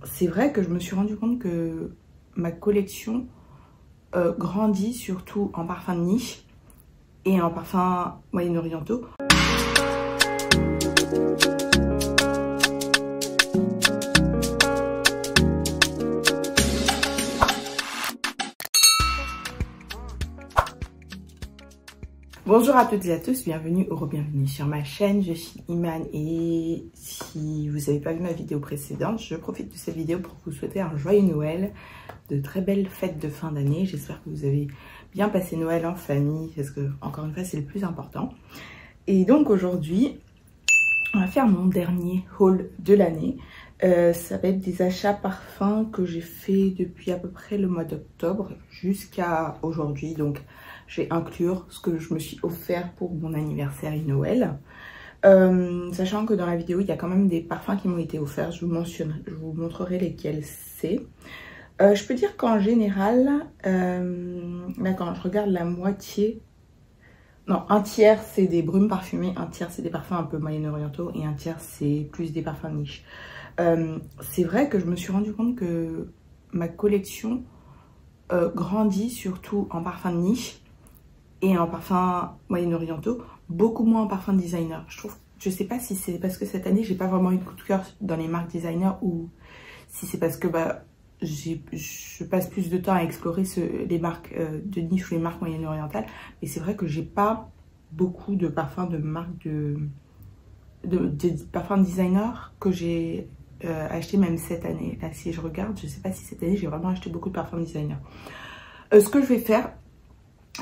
C'est vrai que je me suis rendu compte que ma collection grandit surtout en parfums de niche et en parfums moyen-orientaux. Bonjour à toutes et à tous, bienvenue ou re-bienvenue sur ma chaîne, je suis Iman et si vous n'avez pas vu ma vidéo précédente, je profite de cette vidéo pour vous souhaiter un joyeux Noël, de très belles fêtes de fin d'année. J'espère que vous avez bien passé Noël en famille parce que, encore une fois, c'est le plus important. Et donc aujourd'hui, on va faire mon dernier haul de l'année. Ça va être des achats parfums que j'ai fait depuis à peu près le mois d'octobre jusqu'à aujourd'hui. Donc je vais inclure ce que je me suis offert pour mon anniversaire et Noël. Sachant que dans la vidéo, il y a quand même des parfums qui m'ont été offerts. Je vous montrerai lesquels c'est. Je peux dire qu'en général, là quand je regarde la moitié, non, un tiers c'est des brumes parfumées, un tiers c'est des parfums un peu moyen-orientaux et un tiers c'est plus des parfums de niche. C'est vrai que je me suis rendu compte que ma collection grandit surtout en parfums de niche et en parfums moyen-orientaux, beaucoup moins en parfums de designer. Je sais pas si c'est parce que cette année j'ai pas vraiment eu de coup de cœur dans les marques designer ou si c'est parce que je passe plus de temps à explorer les marques de niche ou les marques moyen-orientales. Mais c'est vrai que j'ai pas beaucoup de parfums de marques de parfums de designer que j'ai acheté même cette année. Là si je regarde, je sais pas si cette année j'ai vraiment acheté beaucoup de parfums de designer. Ce que je vais faire,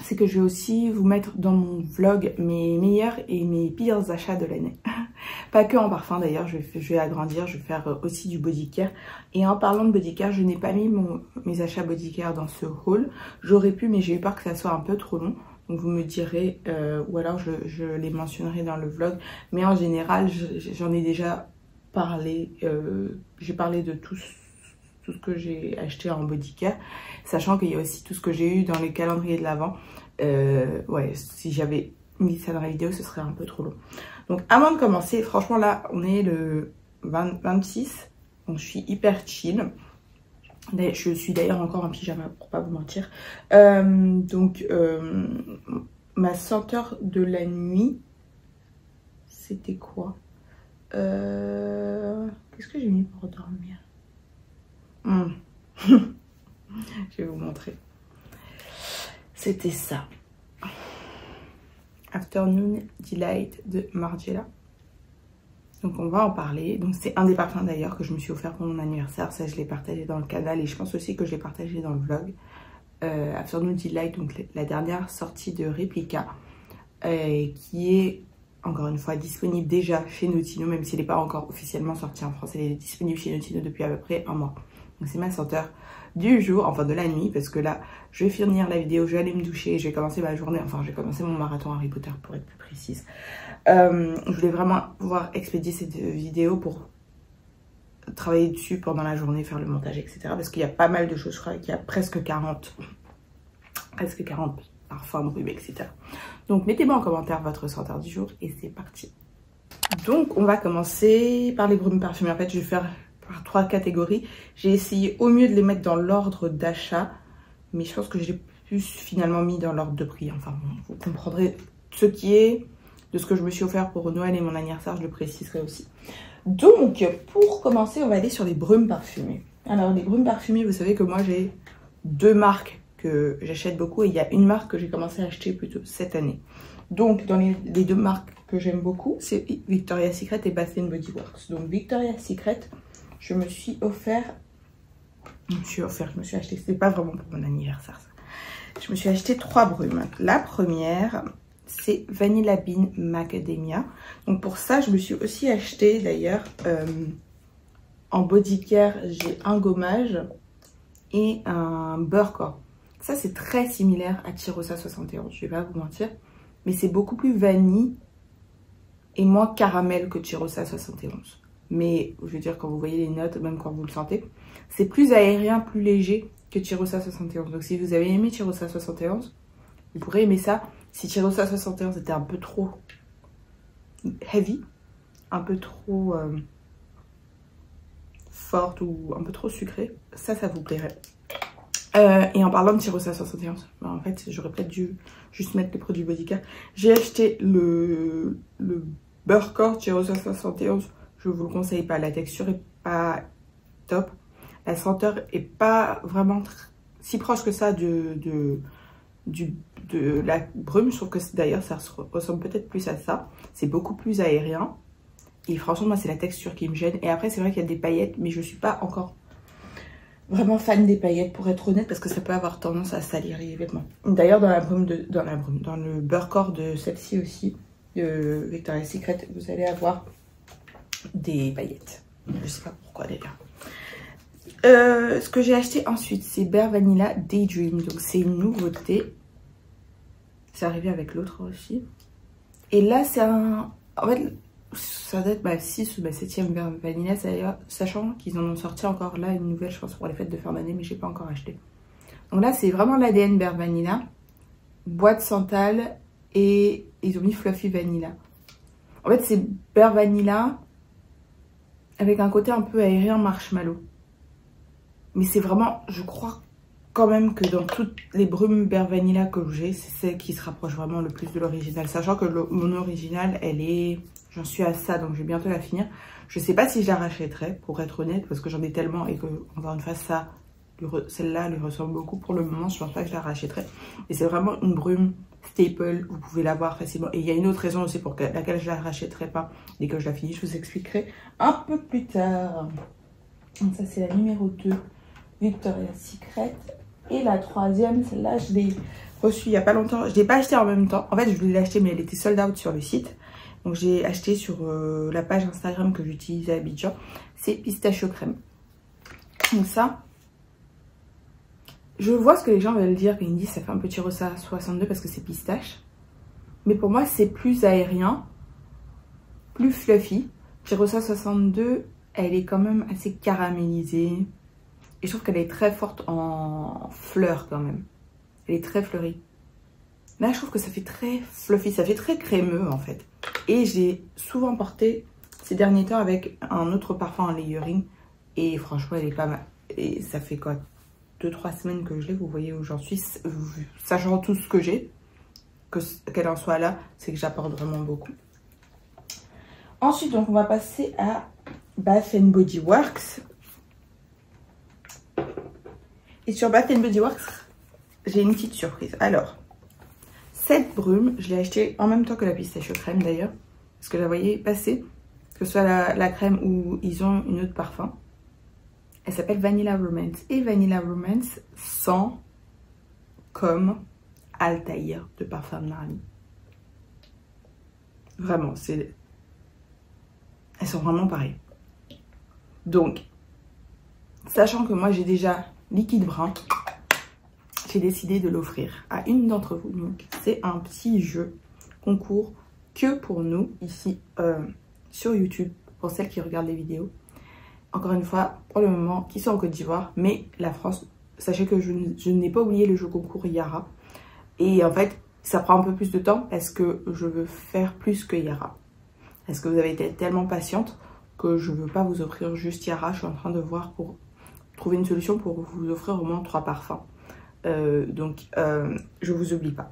c'est que je vais aussi vous mettre dans mon vlog mes meilleurs et mes pires achats de l'année. Pas que en parfum d'ailleurs, je vais agrandir, je vais faire aussi du body care. Et en parlant de body care, je n'ai pas mis mes achats body care dans ce haul. J'aurais pu, mais j'ai eu peur que ça soit un peu trop long. Donc vous me direz, ou alors je les mentionnerai dans le vlog. Mais en général, j'en ai déjà parlé. J'ai parlé de tout ce que j'ai acheté en body care, sachant qu'il y a aussi tout ce que j'ai eu dans les calendriers de l'Avent. Ouais, si j'avais mis ça dans la vidéo, ce serait un peu trop long. Donc avant de commencer, franchement là, on est le 26, donc je suis hyper chill. Je suis d'ailleurs encore en pyjama, pour pas vous mentir. Ma senteur de la nuit, c'était quoi? Qu'est-ce que j'ai mis pour dormir? Je vais vous montrer. C'était ça. Afternoon Delight de Margiela. Donc on va en parler. Donc c'est un des parfums d'ailleurs que je me suis offert pour mon anniversaire. Ça je l'ai partagé dans le canal et je pense aussi que je l'ai partagé dans le vlog. Afternoon Delight, donc la dernière sortie de Replica, qui est encore une fois disponible déjà chez Notino, même s'il n'est pas encore officiellement sorti en France. Elle est disponible chez Notino depuis à peu près un mois. Donc c'est ma senteur du jour, enfin de la nuit, parce que là je vais finir la vidéo, je vais aller me doucher, je vais commencer ma journée, enfin je vais commencer mon marathon Harry Potter pour être plus précise. Je voulais vraiment pouvoir expédier cette vidéo pour travailler dessus pendant la journée, faire le montage, etc. Parce qu'il y a pas mal de choses, je crois qu'il y a presque 40 parfums, brumes, etc. Donc mettez-moi en commentaire votre senteur du jour et c'est parti. Donc on va commencer par les brumes parfumées. En fait je vais faire par 3 catégories. J'ai essayé au mieux de les mettre dans l'ordre d'achat, mais je pense que j'ai plus finalement mis dans l'ordre de prix. Enfin bon, vous comprendrez ce qui est de ce que je me suis offert pour Noël et mon anniversaire, je le préciserai aussi. Donc pour commencer, on va aller sur les brumes parfumées. Alors les brumes parfumées, vous savez que moi j'ai 2 marques que j'achète beaucoup et il y a une marque que j'ai commencé à acheter plutôt cette année. Donc dans les 2 marques que j'aime beaucoup, c'est Victoria's Secret et Bath & Body Works. Donc Victoria's Secret, je me suis acheté, c'était pas vraiment pour mon anniversaire ça. Je me suis acheté 3 brumes. La première, c'est Vanilla Bean Macadamia. Donc pour ça, je me suis aussi acheté d'ailleurs en body care, j'ai un gommage et un beurre corps. Ça c'est très similaire à Chirosa 71, je vais pas vous mentir, mais c'est beaucoup plus vanille et moins caramel que Chirosa 71. Mais je veux dire, quand vous voyez les notes, même quand vous le sentez, c'est plus aérien, plus léger que Chirosa 71. Donc si vous avez aimé Chirosa 71, vous pourrez aimer ça. Si Chirosa 71 était un peu trop heavy, un peu trop forte ou un peu trop sucrée, ça vous plairait. Et en parlant de Tyrosa 71, bah en fait j'aurais peut-être dû juste mettre les produits Bodycare. J'ai acheté le beurre corps Tyrosa 71, je vous le conseille pas, la texture est pas top, la senteur est pas vraiment si proche que ça de la brume. Je trouve que d'ailleurs ça ressemble peut-être plus à ça, c'est beaucoup plus aérien et franchement moi c'est la texture qui me gêne. Et après c'est vrai qu'il y a des paillettes mais je suis pas encore vraiment fan des paillettes pour être honnête, parce que ça peut avoir tendance à salir les vêtements. D'ailleurs dans le beurre corps de celle-ci aussi, Victoria's Secret, vous allez avoir des paillettes. Je sais pas pourquoi d'ailleurs. Ce que j'ai acheté ensuite, c'est Bare Vanilla Daydream. Donc c'est une nouveauté. C'est arrivé avec l'autre aussi. Et là c'est un... En fait ça doit être ma 6 ou ma 7e Bare Vanilla, sachant qu'ils en ont sorti encore là une nouvelle, je pense, pour les fêtes de fin d'année, mais j'ai pas encore acheté. Donc là c'est vraiment l'ADN Bare Vanilla, boîte santal, et ils ont mis Fluffy Vanilla. En fait c'est Bare Vanilla avec un côté un peu aérien marshmallow. Mais c'est vraiment, je crois quand même que dans toutes les brumes Bare Vanilla que j'ai, c'est celle qui se rapproche vraiment le plus de l'original. Sachant que mon original, elle est... J'en suis à ça, donc je vais bientôt la finir. Je sais pas si je la rachèterai, pour être honnête, parce que j'en ai tellement et que, encore une fois, celle-là lui ressemble beaucoup. Pour le moment, je pense pas que je la rachèterai. Et c'est vraiment une brume staple, vous pouvez l'avoir facilement. Et il y a une autre raison aussi pour laquelle je la rachèterai pas. Dès que je la finis, je vous expliquerai un peu plus tard. Donc ça, c'est la numéro 2, Victoria's Secret. Et la 3e, celle-là, je l'ai reçue il y a pas longtemps. Je l'ai pas achetée en même temps. En fait, je voulais l'acheter, mais elle était sold out sur le site. Donc j'ai acheté sur la page Instagram que j'utilise à Abidjan. C'est Pistachio Crème. Donc ça, je vois ce que les gens veulent dire quand ils me disent ça fait un peu Tyrosa 62 parce que c'est pistache. Mais pour moi c'est plus aérien, plus fluffy. Tyrosa 62, elle est quand même assez caramélisée. Et je trouve qu'elle est très forte en fleurs quand même. Elle est très fleurie. Là je trouve que ça fait très fluffy, ça fait très crémeux en fait. Et j'ai souvent porté ces derniers temps avec un autre parfum en layering. Et franchement, elle est pas mal. Et ça fait quoi, 2-3 semaines que je l'ai. Vous voyez où j'en suis. Sachant tout ce que j'ai, qu'elle en soit là, c'est que j'apporte vraiment beaucoup. Ensuite, donc, on va passer à Bath & Body Works. Et sur Bath & Body Works, j'ai une petite surprise. Alors... Cette brume, je l'ai achetée en même temps que la pistachio crème d'ailleurs, parce que je la voyais passer, que ce soit la crème ou ils ont une autre parfum. Elle s'appelle Vanilla Romance. Et Vanilla Romance sent comme Altair de Parfum de Marly. Vraiment, elles sont vraiment pareilles. Donc, sachant que moi j'ai déjà liquide brun, j'ai décidé de l'offrir à une d'entre vous. Donc c'est un petit jeu concours que pour nous ici sur YouTube, pour celles qui regardent les vidéos. Encore une fois, pour le moment, qui sont en Côte d'Ivoire, mais la France, sachez que je n'ai pas oublié le jeu concours Yara. Et en fait, ça prend un peu plus de temps parce que je veux faire plus que Yara. Parce que vous avez été tellement patiente que je ne veux pas vous offrir juste Yara. Je suis en train de voir pour trouver une solution pour vous offrir au moins 3 parfums. Je vous oublie pas.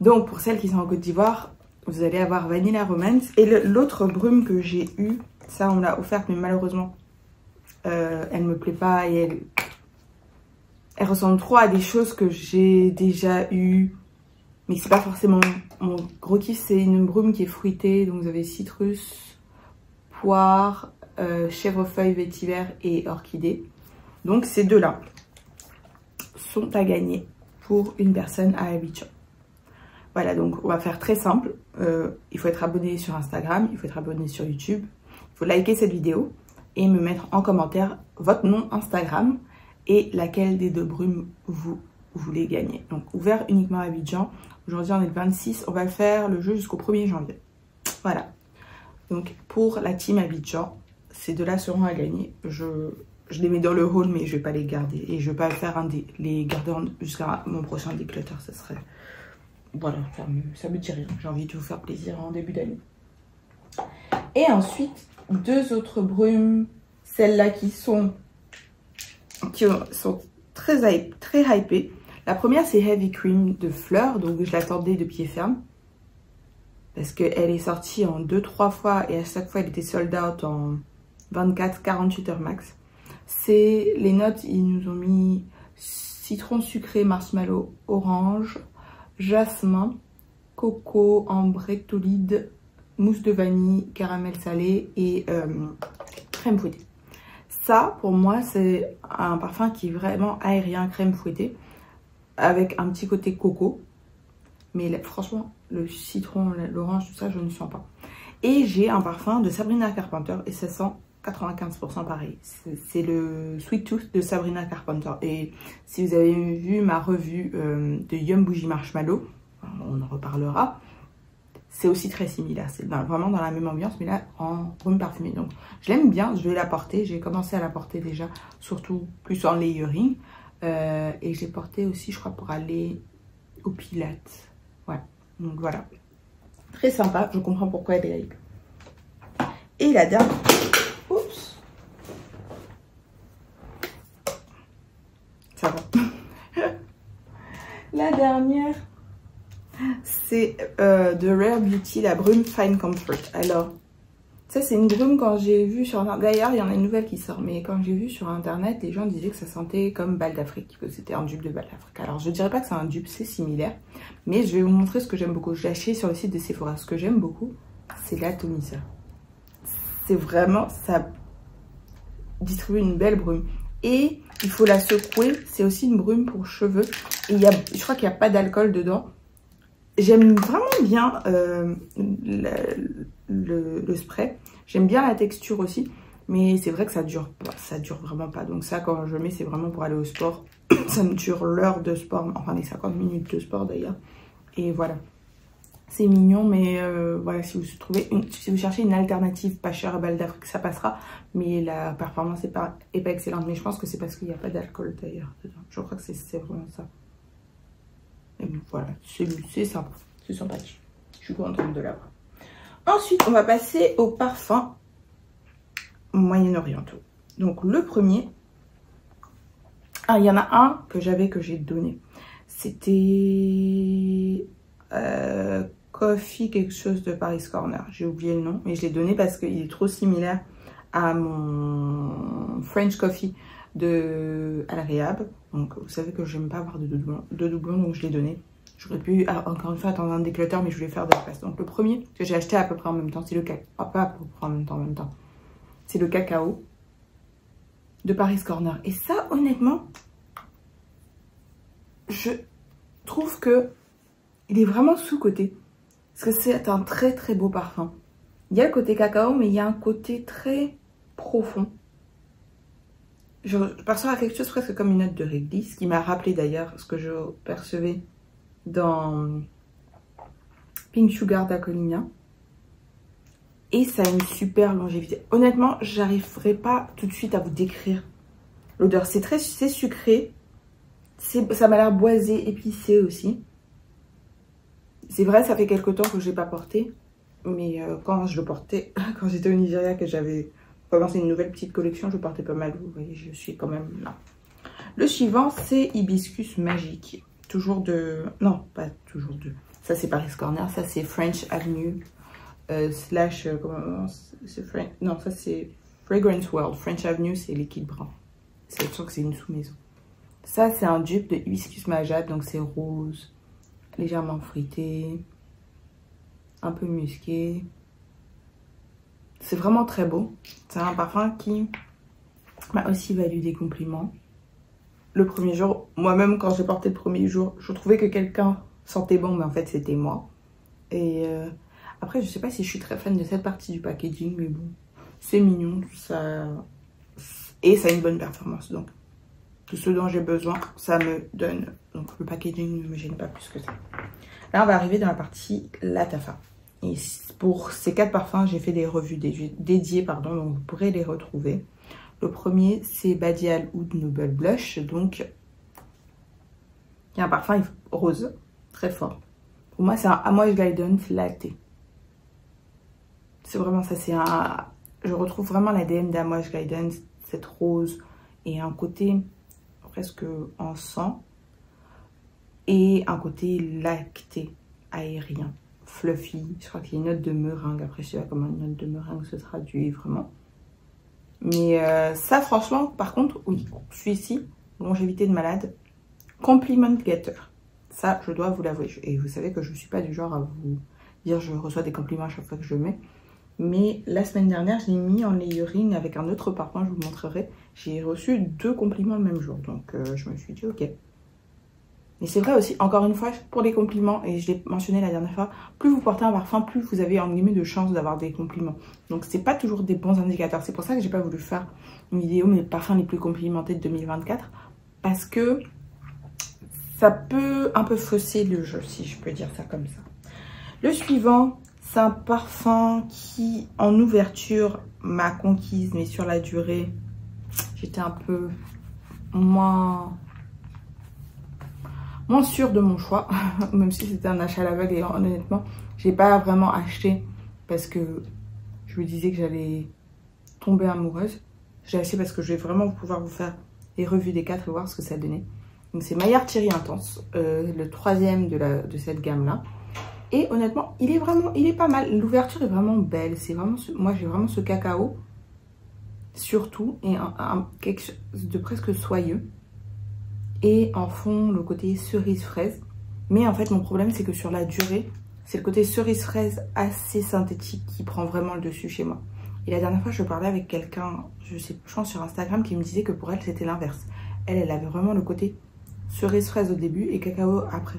Donc pour celles qui sont en Côte d'Ivoire, vous allez avoir Vanilla Romance. Et l'autre brume que j'ai eue, ça on me l'a offerte, mais malheureusement elle me plaît pas et elle ressemble trop à des choses que j'ai déjà eues, mais c'est pas forcément mon gros kiff. C'est une brume qui est fruitée, donc vous avez citrus, poire, chèvrefeuille, vétiver et orchidée. Donc ces deux là sont à gagner pour une personne à Abidjan. Voilà, donc on va faire très simple. Il faut être abonné sur Instagram, il faut être abonné sur YouTube, il faut liker cette vidéo et me mettre en commentaire votre nom Instagram et laquelle des deux brumes vous voulez gagner. Donc ouvert uniquement à Abidjan. Aujourd'hui on est le 26, on va faire le jeu jusqu'au 1er janvier. Voilà. Donc pour la team Abidjan, ces deux-là seront à gagner. Je les mets dans le haul, mais je vais pas les garder. Et je vais pas faire les garder jusqu'à mon prochain declutter. Ça serait... Voilà, ça me dit rien. J'ai envie de vous faire plaisir en début d'année. Et ensuite, deux autres brumes celles-là qui sont très hypées. La première, c'est Heavy Cream de Fleur. Donc, je l'attendais de pied ferme. Parce qu'elle est sortie en 2-3 fois. Et à chaque fois, elle était sold out en 24-48 heures max. C'est les notes, ils nous ont mis citron sucré, marshmallow, orange, jasmin, coco, ambre tolide, mousse de vanille, caramel salé et crème fouettée. Ça, pour moi, c'est un parfum qui est vraiment aérien, crème fouettée, avec un petit côté coco. Mais là, franchement, le citron, l'orange, tout ça, je ne sens pas. Et j'ai un parfum de Sabrina Carpenter et ça sent 95% pareil. C'est le Sweet Tooth de Sabrina Carpenter. Et si vous avez vu ma revue de Yum Bougie Marshmallow, on en reparlera, c'est aussi très similaire. C'est vraiment dans la même ambiance, mais là en rhum parfumé. Donc je l'aime bien, je vais la porter. J'ai commencé à la porter déjà, surtout plus en layering. Et j'ai porté aussi, je crois, pour aller au Pilates. Ouais, donc voilà. Très sympa, je comprends pourquoi elle est hype. Et la dernière... Oups. Ça va. La dernière, c'est de Rare Beauty, la brume Fine Comfort. Alors, ça c'est une brume quand j'ai vu sur internet. D'ailleurs, il y en a une nouvelle qui sort, mais quand j'ai vu sur internet, les gens disaient que ça sentait comme balle d'Afrique, que c'était un dupe de balle d'Afrique. Alors, je dirais pas que c'est un dupe, c'est similaire, mais je vais vous montrer ce que j'aime beaucoup. Je l'ai acheté sur le site de Sephora. Ce que j'aime beaucoup, c'est l'atomiseur. C'est vraiment, ça distribue une belle brume. Et il faut la secouer. C'est aussi une brume pour cheveux. Et je crois qu'il n'y a pas d'alcool dedans. J'aime vraiment bien le spray. J'aime bien la texture aussi. Mais c'est vrai que ça dure vraiment pas. Donc ça, quand je le mets, c'est vraiment pour aller au sport. Ça me dure l'heure de sport. Enfin, les 50 minutes de sport d'ailleurs. Et voilà. C'est mignon, mais voilà, si vous cherchez une alternative pas chère à balle d'Afrique, ça passera. Mais la performance n'est pas excellente. Mais je pense que c'est parce qu'il n'y a pas d'alcool d'ailleurs dedans. Je crois que c'est vraiment ça. Et bon, voilà, c'est sympa, c'est sympathique. Je suis contente de l'avoir. Ensuite, on va passer aux parfums moyen-orientaux. Donc le premier, il y en a un que j'ai donné. C'était... Coffee quelque chose de Paris Corner, j'ai oublié le nom, mais je l'ai donné parce qu'il est trop similaire à mon French Coffee de Al Rehab. Donc vous savez que j'aime pas avoir de doublons, donc je l'ai donné. J'aurais pu encore une fois attendre un déclencheur, mais je voulais faire de la place. Donc le premier que j'ai acheté à peu près en même temps, c'est le cacao. Pas à peu près en même temps. C'est le cacao de Paris Corner. Et ça, honnêtement, je trouve que il est vraiment sous-coté. Parce que c'est un très très beau parfum. Il y a le côté cacao, mais il y a un côté très profond. Je perçois quelque chose presque comme une note de réglisse, qui m'a rappelé d'ailleurs ce que je percevais dans Pink Sugar d'Acolinia. Et ça a une super longévité. Honnêtement, j'arriverai pas tout de suite à vous décrire l'odeur. C'est sucré. Ça m'a l'air boisé, épicé aussi. C'est vrai, ça fait quelques temps que je ne l'ai pas porté. Mais quand je le portais, quand j'étais au Nigeria, que j'avais commencé une nouvelle petite collection, je portais pas mal. Vous voyez, je suis quand même là. Le suivant, c'est Hibiscus Magique. Toujours de... Non, pas toujours de... Ça, c'est Paris Corner. Ça, c'est French Avenue. Non, ça, c'est Fragrance World. French Avenue, c'est Liquide Brun. Je sens que c'est une sous-maison. Ça, c'est un dupe de Hibiscus Magique. Donc, c'est rose. Légèrement fruité, un peu musqué. C'est vraiment très beau. C'est un parfum qui m'a aussi valu des compliments. Le premier jour, moi-même quand j'ai porté le premier jour, je trouvais que quelqu'un sentait bon, mais en fait c'était moi. Et après, je sais pas si je suis très fan de cette partie du packaging, mais bon, c'est mignon, ça... Et ça a une bonne performance, donc tout ce dont j'ai besoin, ça me donne. Donc le packaging ne me gêne pas plus que ça. Là, on va arriver dans la partie Lattafa. Et pour ces 4 parfums, j'ai fait des revues dédiées, pardon, donc vous pourrez les retrouver. Le premier, c'est Badial Oud Noble Blush. Donc, il y a un parfum rose, très fort. Pour moi, c'est un Amouage Guidance Latte. C'est vraiment ça, c'est un je retrouve vraiment l'ADN d'Amouage Guidance, cette rose et un côté presque encens et un côté lacté, aérien, fluffy. Je crois qu'il y a une note de meringue. Après, je sais pas comment une note de meringue se traduit vraiment. Mais ça, franchement, par contre, oui, celui-ci, longévité de malade, compliment getter. Ça, je dois vous l'avouer. Et vous savez que je ne suis pas du genre à vous dire je reçois des compliments à chaque fois que je le mets. Mais la semaine dernière, je l'ai mis en layering avec un autre parfum, je vous montrerai. J'ai reçu 2 compliments le même jour. Donc, je me suis dit, ok. Et c'est vrai aussi, encore une fois, pour les compliments, et je l'ai mentionné la dernière fois, plus vous portez un parfum, plus vous avez en guillemets de chance d'avoir des compliments. Donc, c'est pas toujours des bons indicateurs. C'est pour ça que j'ai pas voulu faire une vidéo mes parfums les plus complimentés de 2024. Parce que ça peut un peu fausser le jeu, si je peux dire ça comme ça. Le suivant, c'est un parfum qui, en ouverture, m'a conquise, mais sur la durée, j'étais un peu moins sûre de mon choix, même si c'était un achat à l'aveugle. Et honnêtement, j'ai pas vraiment acheté parce que je me disais que j'allais tomber amoureuse. J'ai acheté parce que je vais vraiment pouvoir vous faire les revues des 4 et voir ce que ça donnait. Donc c'est Maillard Thierry Intense, le 3e de cette gamme-là. Et honnêtement, il est pas mal. L'ouverture est vraiment belle. C'est vraiment, moi j'ai vraiment ce cacao, surtout, et quelque chose de presque soyeux. Et en fond, le côté cerise-fraise. Mais en fait, mon problème, c'est que sur la durée, c'est le côté cerise-fraise assez synthétique qui prend vraiment le dessus chez moi. Et la dernière fois, je parlais avec quelqu'un, je pense sur Instagram, qui me disait que pour elle, c'était l'inverse. Elle avait vraiment le côté cerise-fraise au début et cacao après.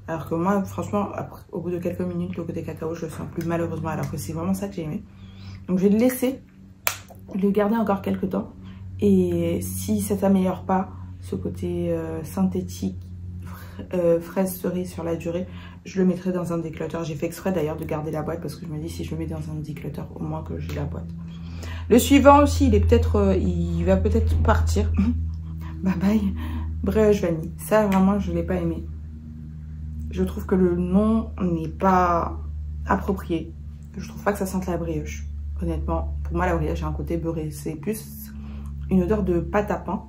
Alors que moi, franchement, après, au bout de quelques minutes, le côté cacao, je le sens plus malheureusement. Alors que c'est vraiment ça que j'ai aimé. Donc, je vais le laisser, le garder encore quelques temps. Et si ça s'améliore pas, ce côté synthétique, fraise cerise sur la durée, je le mettrai dans un declutter. J'ai fait exprès d'ailleurs de garder la boîte parce que je me dis si je le mets dans un declutter, au moins que j'ai la boîte. Le suivant aussi, il va peut-être partir. Bye bye. Brioche vanille. Ça vraiment, je ne l'ai pas aimé. Je trouve que le nom n'est pas approprié. Je trouve pas que ça sente la brioche. Honnêtement, pour moi la brioche a un côté beurré. C'est plus une odeur de pâte à pain.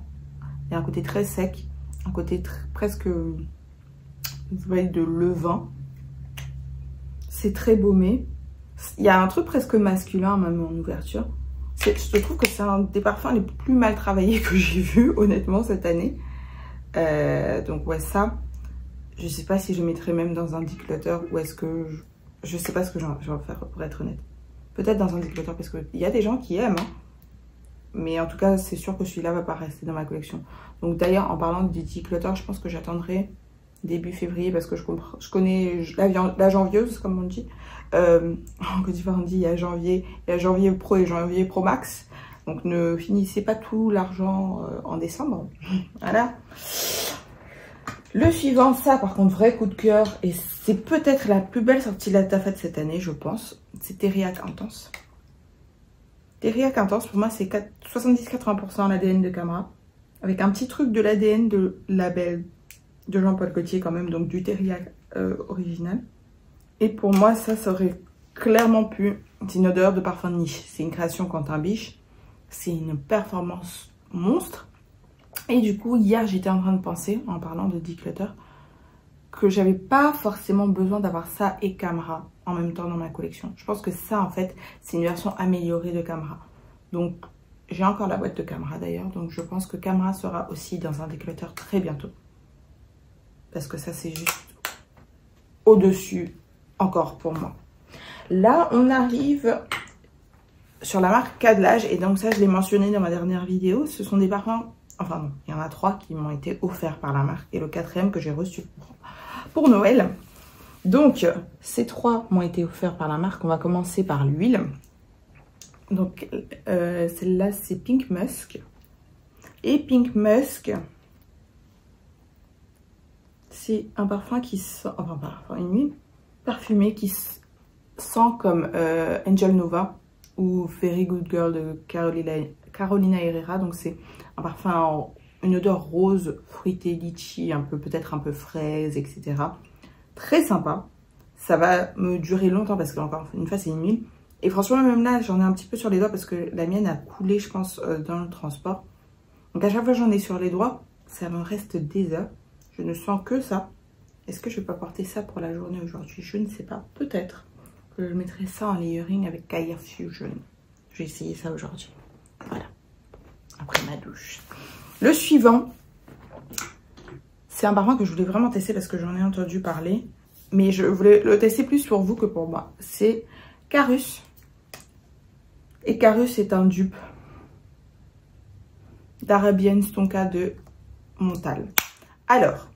Il y a un côté très sec, un côté presque de levain. C'est très baumé. Il y a un truc presque masculin même en ouverture. Je trouve que c'est un des parfums les plus mal travaillés que j'ai vu honnêtement cette année. Donc ouais, ça, je sais pas si je mettrais même dans un declutter ou est-ce que... Je sais pas ce que je vais faire pour être honnête. Peut-être dans un declutter parce qu'il y a des gens qui aiment, hein. Mais en tout cas, c'est sûr que celui-là va pas rester dans ma collection. Donc d'ailleurs, en parlant du declutter, je pense que j'attendrai début février parce que je connais la janvieuse, comme on dit. En Côte d'Ivoire, on dit il y a janvier Pro et janvier Pro Max. Donc ne finissez pas tout l'argent en décembre. Voilà. Le suivant, ça par contre, vrai coup de cœur. Et c'est peut-être la plus belle sortie de la Tafa de cette année, je pense. C'est Thériaque Intense. Thériaque Intense, pour moi, c'est 70-80% l'ADN de Camera. Avec un petit truc de l'ADN de label de Jean-Paul Gaultier quand même, donc du Thériaque original. Et pour moi, ça aurait clairement pu... C'est une odeur de parfum de niche. C'est une création Quentin Biche. C'est une performance monstre. Et du coup, hier, j'étais en train de penser, en parlant de declutter, que j'avais pas forcément besoin d'avoir ça et Camera en même temps dans ma collection. Je pense que ça, en fait, c'est une version améliorée de Camera. Donc, j'ai encore la boîte de Camera d'ailleurs. Donc, je pense que Camera sera aussi dans un declutter très bientôt. Parce que ça, c'est juste au-dessus encore pour moi. Là, on arrive sur la marque Cadlage. Et donc, ça, je l'ai mentionné dans ma dernière vidéo. Ce sont des parfums... Enfin, non, il y en a 3 qui m'ont été offerts par la marque. Et le 4e que j'ai reçu pour Noël. Donc, ces 3 m'ont été offerts par la marque. On va commencer par l'huile. Donc, celle-là, c'est Pink Musk. Et Pink Musk, c'est un parfum qui sent... Enfin, une huile parfumée qui sent comme Angel Nova ou Very Good Girl de Carolina Herrera. Donc, c'est un parfum, une odeur rose, fruitée, litchi, peut-être un peu fraise, etc. Très sympa. Ça va me durer longtemps parce que, encore une fois, c'est une huile. Et franchement, même là, j'en ai un petit peu sur les doigts parce que la mienne a coulé, je pense, dans le transport. Donc à chaque fois que j'en ai sur les doigts, ça me reste des heures. Je ne sens que ça. Est-ce que je vais pas porter ça pour la journée aujourd'hui? Je ne sais pas. Peut-être que je mettrai ça en layering avec Gaia Fusion. Je vais essayer ça aujourd'hui. Voilà. Après ma douche. Le suivant, c'est un parfum que je voulais vraiment tester parce que j'en ai entendu parler. Mais je voulais le tester plus pour vous que pour moi. C'est Carus. Et Carus est un dupe d'Arabian Stonka de Montal. Alors,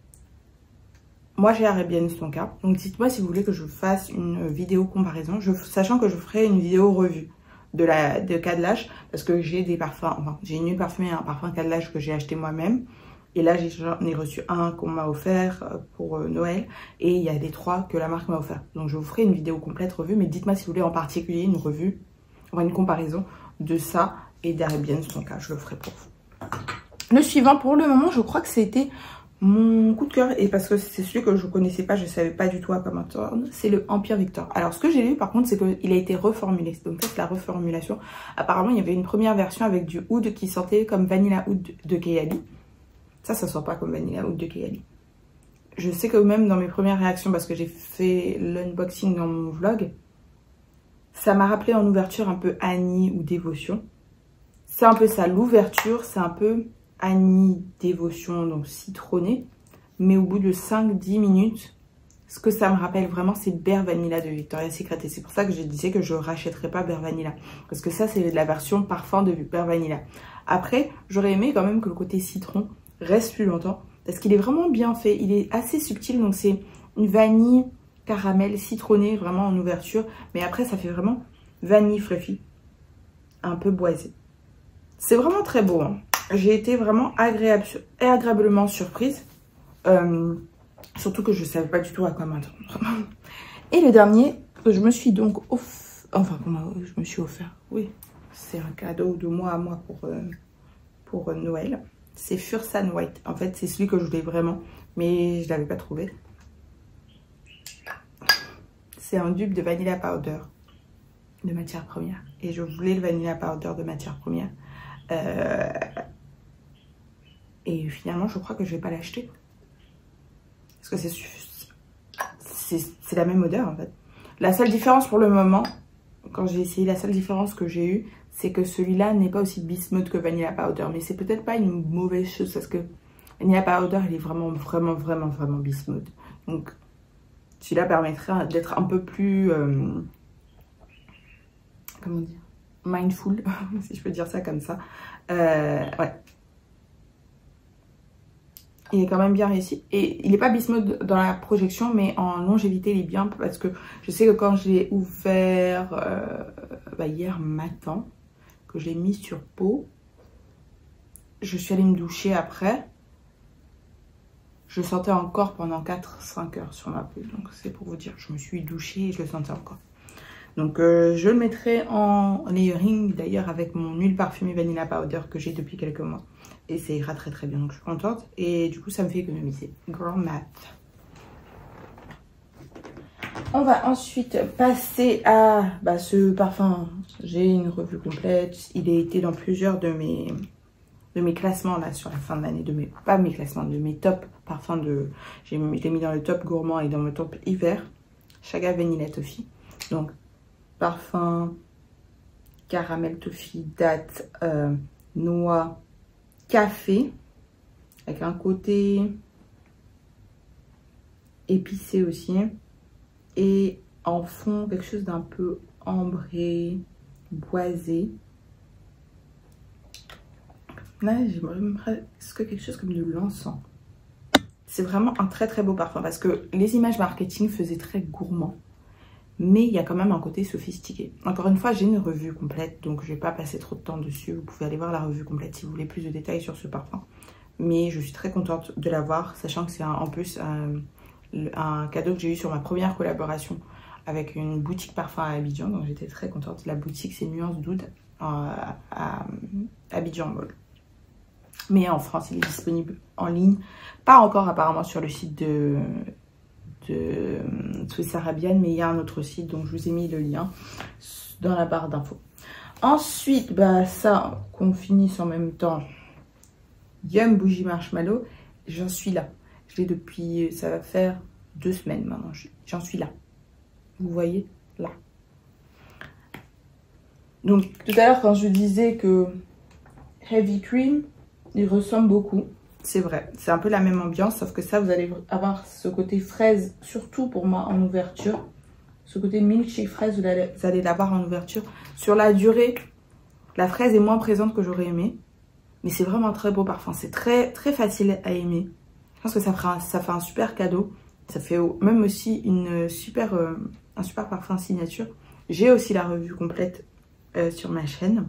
moi j'ai Arabian Stonka. Donc dites-moi si vous voulez que je fasse une vidéo comparaison. Sachant que je ferai une vidéo revue de Cadelage. Parce que j'ai des parfums, enfin j'ai une huile parfumée et un parfum Cadelage que j'ai acheté moi-même. Et là j'en ai reçu un qu'on m'a offert pour Noël. Et il y a des 3 que la marque m'a offert. Donc je vous ferai une vidéo complète revue. Mais dites-moi si vous voulez en particulier une revue, enfin une comparaison de ça et d'Arabian Stonka. Je le ferai pour vous. Le suivant, pour le moment, je crois que c'était mon coup de cœur. Et parce que c'est celui que je ne connaissais pas, je ne savais pas du tout à quoi m'attendre. C'est le Empire Victor. Alors, ce que j'ai lu, par contre, c'est qu'il a été reformulé. Donc, ça, c'est la reformulation. Apparemment, il y avait une première version avec du oud qui sentait comme Vanilla Oud de Kayali. Ça sent pas comme Vanilla Oud de Kayali. Je sais que même dans mes premières réactions, parce que j'ai fait l'unboxing dans mon vlog, ça m'a rappelé en ouverture un peu Annie ou Dévotion. C'est un peu ça, l'ouverture, c'est un peu Annie, Dévotion, donc citronné. Mais au bout de 5-10 minutes, ce que ça me rappelle vraiment, c'est Bare Vanilla de Victoria's Secret. Et c'est pour ça que je disais que je ne rachèterais pas Bare Vanilla. Parce que ça, c'est la version parfum de Bare Vanilla. Après, j'aurais aimé quand même que le côté citron reste plus longtemps. Parce qu'il est vraiment bien fait. Il est assez subtil, donc c'est une vanille, caramel, citronné, vraiment en ouverture. Mais après, ça fait vraiment vanille fluffy. Un peu boisé. C'est vraiment très beau. Hein. J'ai été vraiment agréablement surprise. Surtout que je ne savais pas du tout à quoi m'attendre. Et le dernier, que je me suis donc offert. Enfin, je me suis offert. Oui, c'est un cadeau de moi à moi pour Noël. C'est Fursan White. En fait, c'est celui que je voulais vraiment. Mais je ne l'avais pas trouvé. C'est un dupe de Vanilla Powder de matière première. Et je voulais le Vanilla Powder de matière première. Et finalement, je crois que je vais pas l'acheter. Parce que c'est la même odeur, en fait. La seule différence pour le moment, quand j'ai essayé, la seule différence que j'ai eue, c'est que celui-là n'est pas aussi bismuth que Vanilla Powder. Mais c'est peut-être pas une mauvaise chose, parce que Vanilla Powder, il est vraiment bismuth. Donc, celui-là permettrait d'être un peu plus... comment dire, mindful, si je peux dire ça comme ça. Ouais. Il est quand même bien réussi. Et il n'est pas bismuth dans la projection, mais en longévité, il est bien. Parce que je sais que quand je l'ai ouvert hier matin, que je l'ai mis sur peau, je suis allée me doucher après. Je le sentais encore pendant 4-5 heures sur ma peau. Donc c'est pour vous dire, je me suis douchée et je le sentais encore. Donc je le mettrai en layering d'ailleurs avec mon huile parfumée Vanilla Powder que j'ai depuis quelques mois. Et ça ira très très bien, donc je suis contente. Et du coup ça me fait économiser. Grand Mat. On va ensuite passer à ce parfum. J'ai une revue complète. Il a été dans plusieurs de mes classements là sur la fin de l'année. Pas mes classements, de mes top parfums de... Je l'ai mis dans le top gourmand et dans le top hiver. Chaga Vanilla Toffee. Donc parfum, caramel toffee, date, noix, café, avec un côté épicé aussi. Et en fond, quelque chose d'un peu ambré, boisé. Là, j'aimerais presque quelque chose comme de l'encens. C'est vraiment un très très beau parfum parce que les images marketing faisaient très gourmand. Mais il y a quand même un côté sophistiqué. Encore une fois, j'ai une revue complète, donc je ne vais pas passer trop de temps dessus. Vous pouvez aller voir la revue complète si vous voulez plus de détails sur ce parfum. Mais je suis très contente de l'avoir, sachant que c'est en plus un cadeau que j'ai eu sur ma première collaboration avec une boutique parfum à Abidjan. Donc j'étais très contente. La boutique, c'est Nuance d'Oud à Abidjan Mall. Mais en France, il est disponible en ligne. Pas encore apparemment sur le site de Swiss Arabian, mais il y a un autre site, donc je vous ai mis le lien dans la barre d'infos. Ensuite, bah ça, qu'on finisse en même temps. Yum Bougie Marshmallow, j'en suis là. Je l'ai depuis, ça va faire 2 semaines maintenant. J'en suis là. Vous voyez, là. Donc, tout à l'heure, quand je disais que Heavy Cream, il ressemble beaucoup. C'est vrai, c'est un peu la même ambiance, sauf que ça, vous allez avoir ce côté fraise, surtout pour moi, en ouverture. Ce côté milkshake fraise, vous allez l'avoir en ouverture. Sur la durée, la fraise est moins présente que j'aurais aimé. Mais c'est vraiment un très beau parfum. C'est très, très facile à aimer. Je pense que ça fait un super cadeau. Ça fait même aussi un super parfum signature. J'ai aussi la revue complète sur ma chaîne.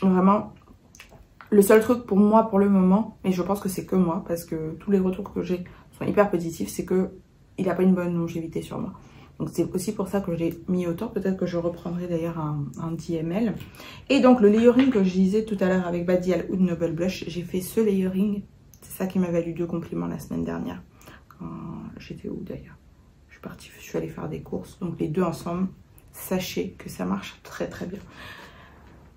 Vraiment, le seul truc pour moi pour le moment, et je pense que c'est que moi, parce que tous les retours que j'ai sont hyper positifs, c'est que il n'a pas une bonne longévité sur moi. Donc c'est aussi pour ça que je l'ai mis autant. Peut-être que je reprendrai d'ailleurs un 10 ml. Et donc le layering que je disais tout à l'heure avec Badial Oud Noble Blush, j'ai fait ce layering. C'est ça qui m'a valu 2 compliments la semaine dernière. J'étais où d'ailleurs? Je suis allée faire des courses. Donc les deux ensemble, sachez que ça marche très très bien.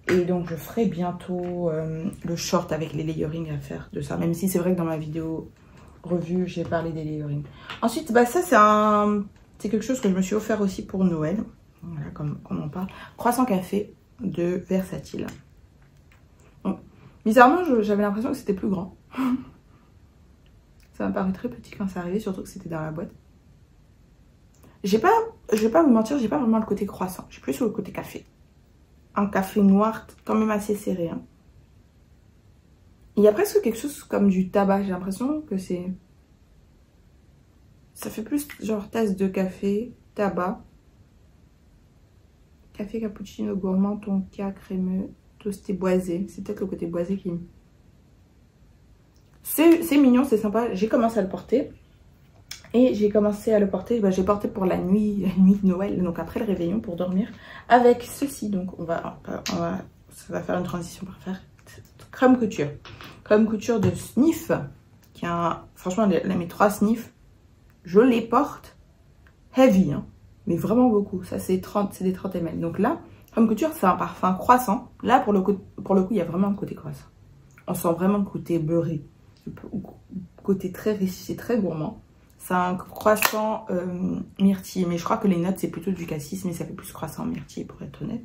Et donc je ferai bientôt le short avec les layering à faire de ça. Même si c'est vrai que dans ma vidéo revue, j'ai parlé des layering. Ensuite, bah ça c'est quelque chose que je me suis offert aussi pour Noël. Voilà, comme on en parle. Croissant café de Versatile. Donc, bizarrement, j'avais l'impression que c'était plus grand. Ça m'a paru très petit quand c'est arrivé, surtout que c'était dans la boîte. Je vais pas vous mentir, j'ai pas vraiment le côté croissant. Je suis plus sur le côté café. Un café noir quand même assez serré. Hein. Il y a presque quelque chose comme du tabac. J'ai l'impression que c'est... Ça fait plus genre tasse de café, tabac. Café cappuccino gourmand, tonka crémeux, toasté boisé. C'est peut-être le côté boisé qui... C'est mignon, c'est sympa. J'ai commencé à le porter. Et j'ai commencé à le porter, bah, j'ai porté pour la nuit de Noël, donc après le réveillon pour dormir, avec ceci. Donc ça va faire une transition parfaite. Crème couture. Crème couture de Sniff, qui a, franchement, mes 3 sniffs, je les porte heavy, hein, mais vraiment beaucoup. Ça, c'est des 30 ml. Donc là, crème couture, c'est un parfum croissant. Là, pour le coup, il y a vraiment un côté croissant. On sent vraiment le côté beurré, le côté très riche, c'est très gourmand. C'est un croissant myrtille, mais je crois que les notes c'est plutôt du cassis, mais ça fait plus croissant myrtille pour être honnête.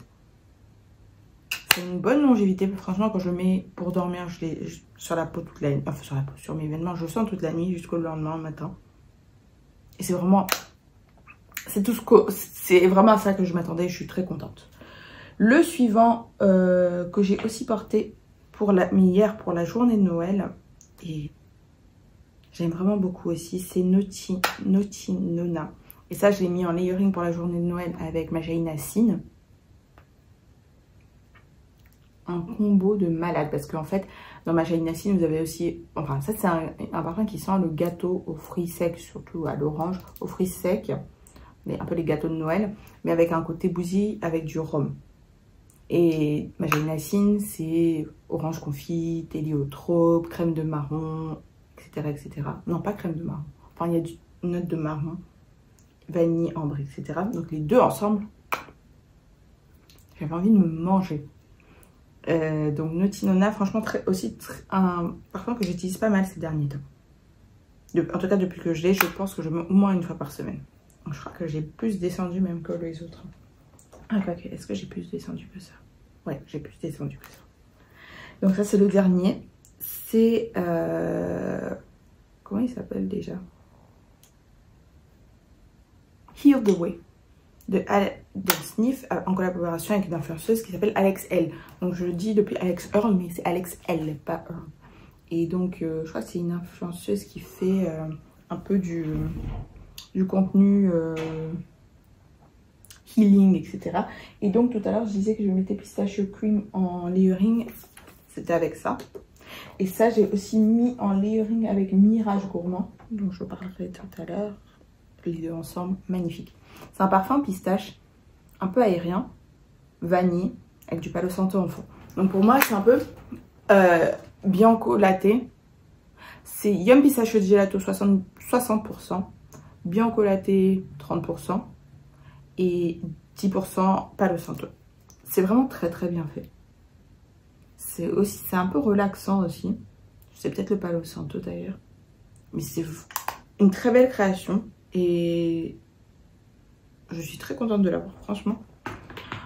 C'est une bonne longévité, franchement quand je le mets pour dormir, je l'ai sur la peau toute la nuit, enfin sur la peau, sur mes vêtements, je le sens toute la nuit jusqu'au lendemain matin. Et c'est vraiment, c'est vraiment à ça que je m'attendais, je suis très contente. Le suivant que j'ai aussi porté hier pour la journée de Noël, et j'aime vraiment beaucoup aussi, c'est Naughty Nona. Et ça, je l'ai mis en layering pour la journée de Noël avec ma Jainacine. Un combo de malade. Parce qu'en fait, dans ma Jainacine, vous avez aussi... Enfin, ça, c'est un parfum qui sent le gâteau aux fruits secs, surtout à l'orange, aux fruits secs. Mais un peu les gâteaux de Noël. Mais avec un côté bousille, avec du rhum. Et ma Jainacine, c'est orange confit, héliotrope, crème de marron... etc. Non, pas crème de marron. Enfin, il y a une note de marron, vanille, ambre, etc. Donc, les deux ensemble, j'avais envie de me manger. Donc, Naughty Nona, franchement, un parfum que j'utilise pas mal ces derniers temps. En tout cas, depuis que je l'ai, je pense que je mets au moins une fois par semaine. Donc, je crois que j'ai plus descendu même que les autres. Ah, ok. Est-ce que j'ai plus descendu que ça? Ouais, j'ai plus descendu que ça. Donc, ça, c'est le dernier. C'est... comment il s'appelle déjà? Heal the Way de Sniff en collaboration avec une influenceuse qui s'appelle Alex L. Donc je le dis depuis Alex Earl, mais c'est Alex L, pas Earl. Et donc je crois que c'est une influenceuse qui fait un peu du contenu healing, etc. Et donc tout à l'heure je disais que je mettais pistachio cream en layering, c'était avec ça. Et ça, j'ai aussi mis en layering avec Mirage Gourmand, dont je parlerai tout à l'heure. Les deux ensemble, magnifique. C'est un parfum pistache, un peu aérien, vanille, avec du Palo Santo en fond. Donc pour moi, c'est un peu Bianco Latte. C'est Yum Pistachio Gelato 60%, Bianco Latte 30%, et 10% Palo Santo. C'est vraiment très très bien fait. C'est un peu relaxant aussi. C'est peut-être le Palo Santo d'ailleurs. Mais c'est une très belle création. Et je suis très contente de l'avoir, franchement.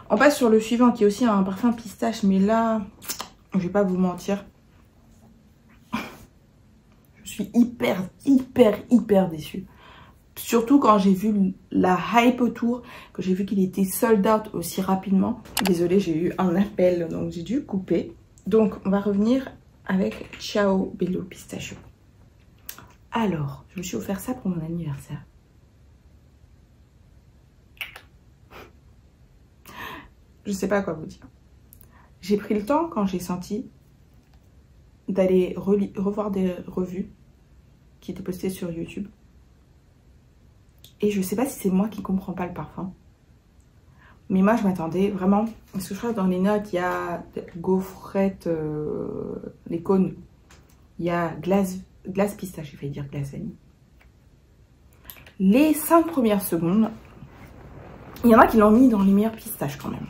On passe sur le suivant qui est aussi un parfum pistache. Mais là, je vais pas vous mentir. Je suis hyper déçue. Surtout quand j'ai vu la hype autour, que j'ai vu qu'il était sold out aussi rapidement. Désolée, j'ai eu un appel, donc j'ai dû couper. Donc, on va revenir avec Ciao Bello Pistachio. Alors, je me suis offert ça pour mon anniversaire. Je sais pas quoi vous dire. J'ai pris le temps, quand j'ai senti, d'aller revoir des revues qui étaient postées sur YouTube. Et je sais pas si c'est moi qui comprends pas le parfum. Mais moi, je m'attendais vraiment... Parce que je crois que dans les notes, il y a gaufrette, les cônes. Il y a glace pistache, j'ai failli dire glace vanille. Les 5 premières secondes, il y en a qui l'ont mis dans les meilleures pistaches quand même.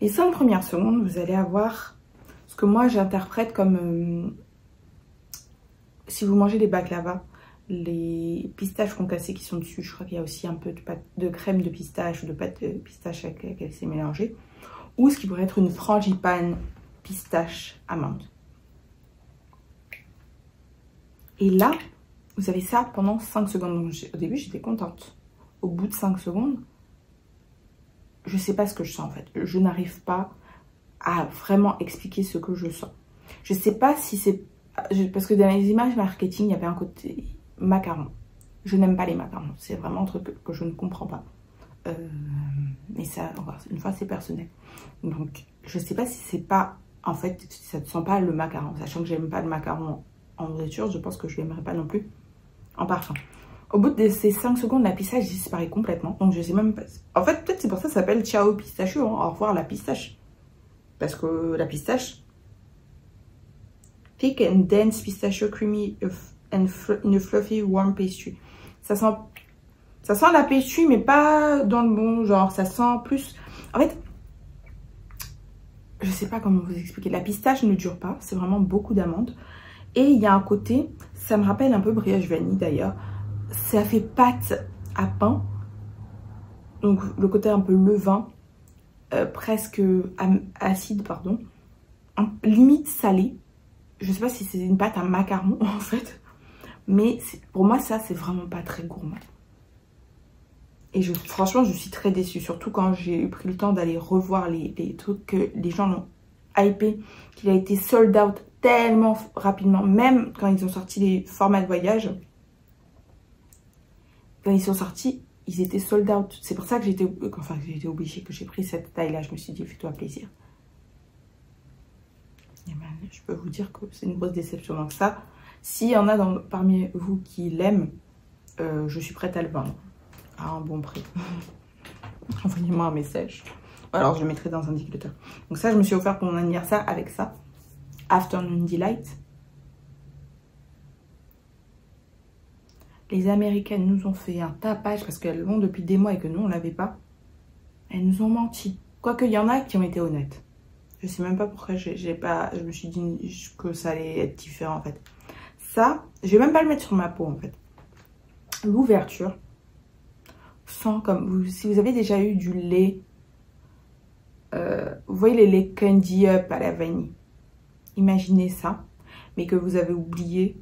Les 5 premières secondes, vous allez avoir ce que moi j'interprète comme... si vous mangez des baklava, les pistaches concassées qui sont dessus, je crois qu'il y a aussi un peu de crème de pistache ou de pâte de pistache avec laquelle c'est mélangé. Ou ce qui pourrait être une frangipane pistache amande. Et là, vous avez ça pendant 5 secondes. Donc, au début, j'étais contente. Au bout de 5 secondes, je sais pas ce que je sens en fait. Je n'arrive pas à vraiment expliquer ce que je sens. Je sais pas si c'est... Parce que dans les images marketing, il y avait un côté macaron. Je n'aime pas les macarons. C'est vraiment un truc que je ne comprends pas. Mais ça, une fois, c'est personnel. Donc, je sais pas si c'est pas... En fait, ça ne sent pas le macaron. Sachant que j'aime pas le macaron en nourriture, je pense que je l'aimerais pas non plus en parfum. Au bout de ces 5 secondes, la pistache disparaît complètement. Donc, je sais même pas... En fait, peut-être c'est pour ça que ça s'appelle Ciao Pistachio. Hein. Au revoir la pistache. Parce que la pistache... Thick and dense pistachio creamy and in a fluffy warm pastry. Ça sent la pastry, mais pas dans le bon genre. Ça sent plus... En fait, je sais pas comment vous expliquer. La pistache ne dure pas. C'est vraiment beaucoup d'amandes. Et il y a un côté... Ça me rappelle un peu brioche vanille d'ailleurs. Ça fait pâte à pain. Donc le côté un peu levain. Presque acide, pardon. Limite salé. Je sais pas si c'est une pâte à macaron en fait. Mais pour moi ça c'est vraiment pas très gourmand. Et franchement je suis très déçue. Surtout quand j'ai pris le temps d'aller revoir les trucs que les gens l'ont hypé. Qu'il a été sold out tellement rapidement. Même quand ils ont sorti les formats de voyage. Quand ils sont sortis, ils étaient sold out. C'est pour ça que j'étais obligée, que j'ai pris cette taille là. Je me suis dit fais-toi plaisir. Et ben, je peux vous dire que c'est une grosse déception. Donc ça, s'il y en a parmi vous qui l'aiment, je suis prête à le vendre à un bon prix. Envoyez-moi un message. Alors je le mettrai dans un indicateur. Donc ça, je me suis offert pour mon anniversaire avec ça. Afternoon Delight. Les Américaines nous ont fait un tapage parce qu'elles l'ont depuis des mois et que nous, on ne l'avait pas. Elles nous ont menti. Quoique, il y en a qui ont été honnêtes. Je sais même pas pourquoi je me suis dit que ça allait être différent en fait. Ça, je vais même pas le mettre sur ma peau en fait. L'ouverture sent comme... si vous avez déjà eu du lait... vous voyez les laits Candy Up à la vanille. Imaginez ça. Mais que vous avez oublié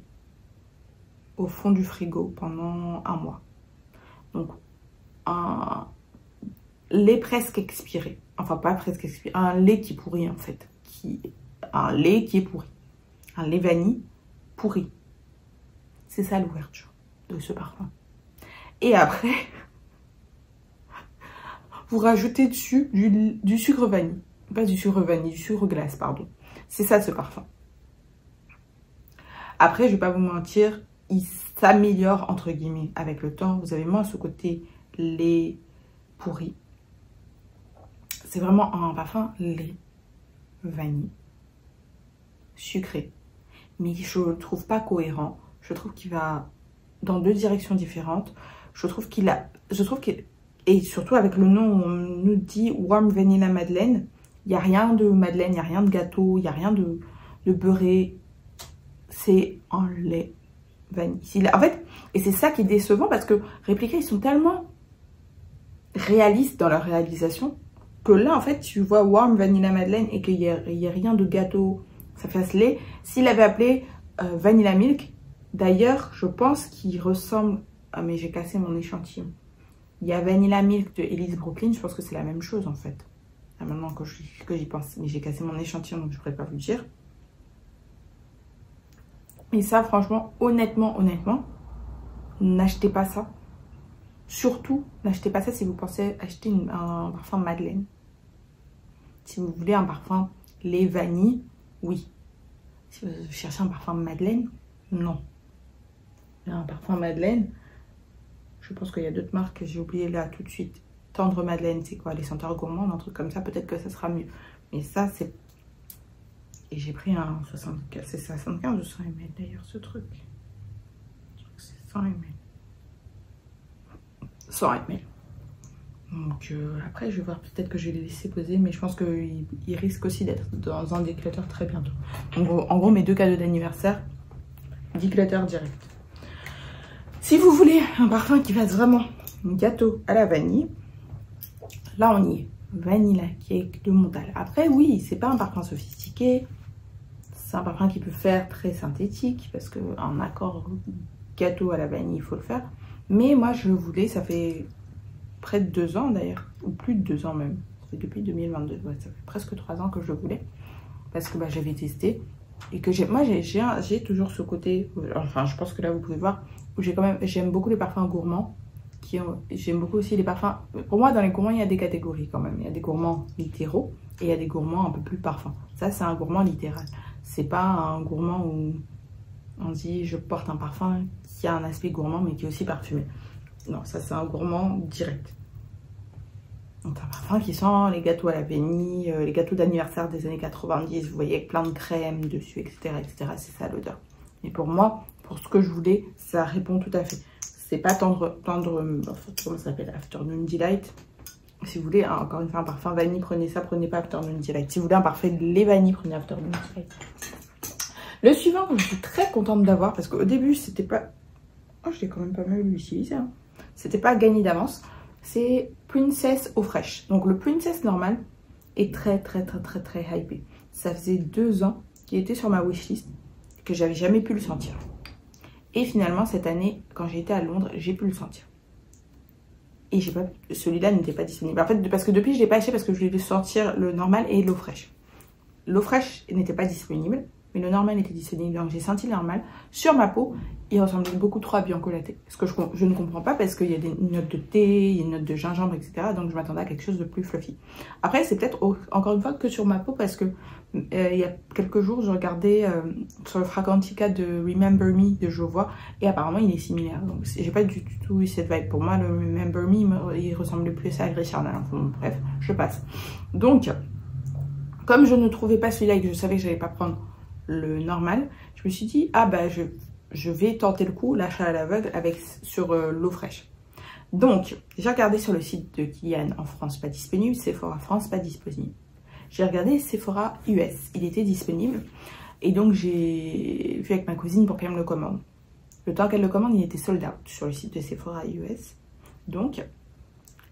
au fond du frigo pendant un mois. Donc, un lait presque expiré. Enfin, pas presque expiré. Un lait qui pourrit, en fait. Un lait qui est pourri. Un lait vanille pourri. C'est ça l'ouverture de ce parfum. Et après, vous rajoutez dessus du sucre vanille. Pas du sucre vanille, du sucre glace, pardon. C'est ça ce parfum. Après, je vais pas vous mentir, il s'améliore entre guillemets avec le temps. Vous avez moins ce côté lait pourri. C'est vraiment un parfum lait, vanille, sucré. Mais je le trouve pas cohérent. Je trouve qu'il va dans deux directions différentes. Je trouve qu'il Et surtout avec le nom, on nous dit Warm Vanilla Madeleine. Il n'y a rien de madeleine, il n'y a rien de gâteau, il n'y a rien de beurré. C'est en lait vanille. En fait, et c'est ça qui est décevant parce que Replica, ils sont tellement réalistes dans leur réalisation que là, en fait, tu vois Warm Vanilla Madeleine et qu'il n'y a rien de gâteau, ça fasse lait. S'il avait appelé Vanilla Milk, d'ailleurs, je pense qu'il ressemble... Ah, mais j'ai cassé mon échantillon. Il y a Vanilla Milk de Elise Brooklyn, je pense que c'est la même chose, en fait. Là, maintenant que j'y pense, mais j'ai cassé mon échantillon, donc je ne pourrais pas vous le dire. Et ça, franchement, honnêtement, n'achetez pas ça. Surtout, n'achetez pas ça si vous pensez acheter un parfum Madeleine. Si vous voulez un parfum lait vanille, oui. Si vous cherchez un parfum Madeleine, non. Un parfum Madeleine, je pense qu'il y a d'autres marques que j'ai oublié là tout de suite. Tendre Madeleine, c'est quoi? Les senteurs gourmandes, un truc comme ça, peut-être que ça sera mieux. Mais ça, c'est... Et j'ai pris un 75, c'est 75 ou 100 ml d'ailleurs, ce truc. Je crois que c'est 100 ml. 100 ml. Donc après, je vais voir, peut-être que je vais les laisser poser, mais je pense qu'ils risquent aussi d'être dans un déclutter très bientôt. Donc, en gros, mes 2 cadeaux d'anniversaire, déclutter direct. Si vous voulez un parfum qui fasse vraiment gâteau à la vanille, là on y est. Vanilla Cake de Montal. Après, oui, c'est pas un parfum sophistiqué. C'est un parfum qui peut faire très synthétique parce qu'un accord gâteau à la vanille, il faut le faire. Mais moi, je voulais, ça fait près de 2 ans d'ailleurs, ou plus de 2 ans même. Ça fait depuis 2022, ouais, ça fait presque 3 ans que je le voulais. Parce que j'avais testé. Et que j'ai toujours ce côté, enfin je pense que là vous pouvez voir, où j'aime beaucoup les parfums gourmands. J'aime beaucoup aussi les parfums. Pour moi, dans les gourmands, il y a des catégories quand même. Il y a des gourmands littéraux et il y a des gourmands un peu plus parfums. Ça, c'est un gourmand littéral. C'est pas un gourmand où on dit je porte un parfum qui a un aspect gourmand mais qui est aussi parfumé. Non, ça, c'est un gourmand direct. Donc, un parfum qui sent les gâteaux à la vanille, les gâteaux d'anniversaire des années 90, vous voyez, avec plein de crème dessus, etc. etc. C'est ça l'odeur. Et pour moi, pour ce que je voulais, ça répond tout à fait. C'est pas tendre, comment ça s'appelle, Afternoon Delight. Si vous voulez, encore une fois, un parfum vanille, prenez ça, prenez pas Afternoon Delight. Si vous voulez un parfum lait vanille, prenez Afternoon Delight. Le suivant, je suis très contente d'avoir, parce qu'au début, c'était pas... Oh, je l'ai quand même pas mal utilisé. Hein. C'était pas gagné d'avance. C'est Princess Eau Fraîche. Donc le Princess normal est très hypé. Ça faisait 2 ans qu'il était sur ma wishlist, que j'avais jamais pu le sentir. Et finalement, cette année, quand j'ai été à Londres, j'ai pu le sentir. Et celui-là n'était pas disponible. En fait, parce que depuis, je ne l'ai pas acheté parce que je voulais sentir le normal et l'eau fraîche. L'eau fraîche n'était pas disponible, mais le normal était disponible. Donc, j'ai senti le normal. Sur ma peau, il ressemblait beaucoup trop à Bianco Latte. Ce que je ne comprends pas parce qu'il y a une note de thé, il y a une note de gingembre, etc. Donc, je m'attendais à quelque chose de plus fluffy. Après, c'est peut-être encore une fois que sur ma peau parce que il y a quelques jours, je regardais sur le Fragrantica de Remember Me de Jovois et apparemment, il est similaire. Donc, j'ai pas du tout eu cette vibe. Pour moi, le Remember Me, il ressemblait plus à Gris Charnel. Enfin, bref, je passe. Donc, comme je ne trouvais pas celui-là et que je savais que je n'allais pas prendre le normal, je me suis dit, ah bah, je vais tenter le coup, l'achat à l'aveugle sur l'eau fraîche. Donc, j'ai regardé sur le site de Kilian en France, pas disponible. Sephora France, pas disponible. J'ai regardé Sephora US, il était disponible. Et donc, j'ai vu avec ma cousine pour qu'elle me le commande. Le temps qu'elle le commande, il était sold out sur le site de Sephora US. Donc,